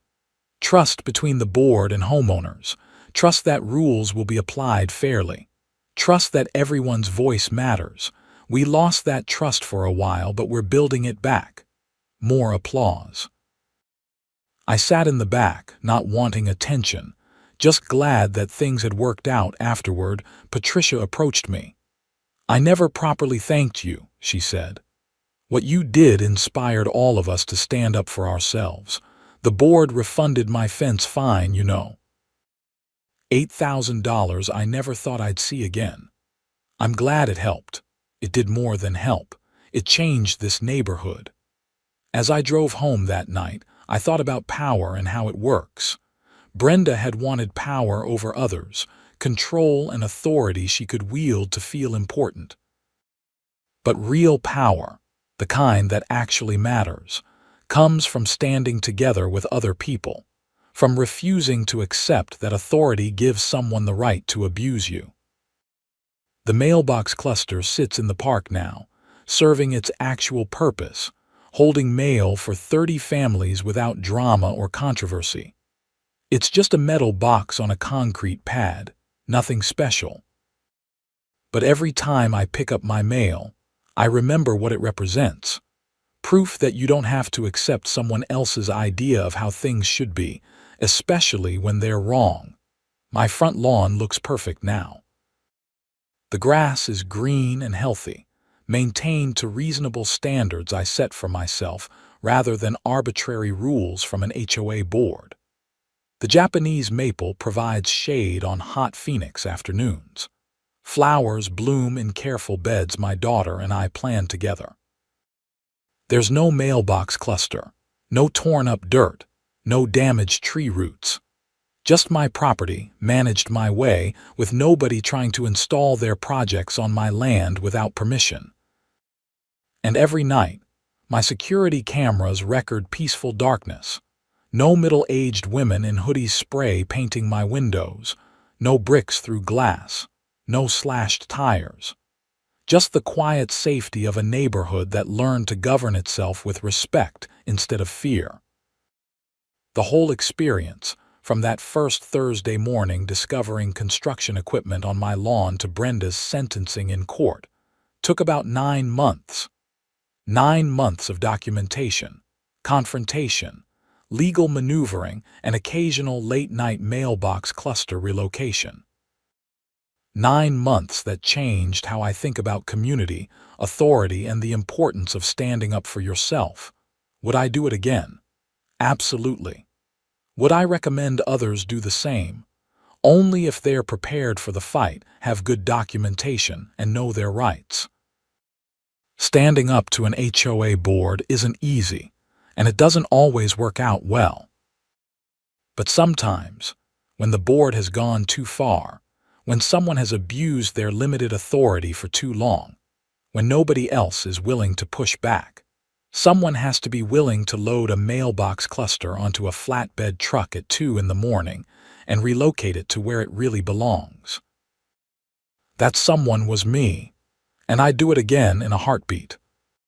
"Trust between the board and homeowners. Trust that rules will be applied fairly. Trust that everyone's voice matters. We lost that trust for a while, but we're building it back." More applause. I sat in the back, not wanting attention, just glad that things had worked out. Afterward, Patricia approached me. "I never properly thanked you," she said. "What you did inspired all of us to stand up for ourselves. The board refunded my fence fine, you know. $8,000 I never thought I'd see again. I'm glad it helped. It did more than help. It changed this neighborhood." As I drove home that night, I thought about power and how it works. Brenda had wanted power over others, control and authority she could wield to feel important. But real power, the kind that actually matters, comes from standing together with other people, from refusing to accept that authority gives someone the right to abuse you. The Mailbox cluster sits in the park now, serving its actual purpose, holding mail for 30 families without drama or controversy. It's just a metal box on a concrete pad, nothing special. But every time I pick up my mail, I remember what it represents. Proof that you don't have to accept someone else's idea of how things should be, especially when they're wrong. My front lawn looks perfect now. The grass is green and healthy, maintained to reasonable standards I set for myself rather than arbitrary rules from an HOA board. The Japanese maple provides shade on hot Phoenix afternoons. Flowers bloom in careful beds my daughter and I plan together. There's no mailbox cluster, no torn-up dirt, no damaged tree roots. Just my property, managed my way, with nobody trying to install their projects on my land without permission. And every night, my security cameras record peaceful darkness. No middle-aged women in hoodies spray painting my windows, no bricks through glass, no slashed tires. Just the quiet safety of a neighborhood that learned to govern itself with respect instead of fear. The whole experience, from that first Thursday morning discovering construction equipment on my lawn to Brenda's sentencing in court, took about 9 months. 9 months of documentation, confrontation, legal maneuvering, and occasional late-night mailbox cluster relocation. 9 months that changed how I think about community, authority, and the importance of standing up for yourself. Would I do it again? Absolutely. Would I recommend others do the same? Only if they're prepared for the fight, have good documentation, and know their rights. Standing up to an HOA board isn't easy, and it doesn't always work out well. But sometimes, when the board has gone too far, when someone has abused their limited authority for too long, when nobody else is willing to push back, someone has to be willing to load a mailbox cluster onto a flatbed truck at 2 in the morning and relocate it to where it really belongs. That someone was me, and I'd do it again in a heartbeat.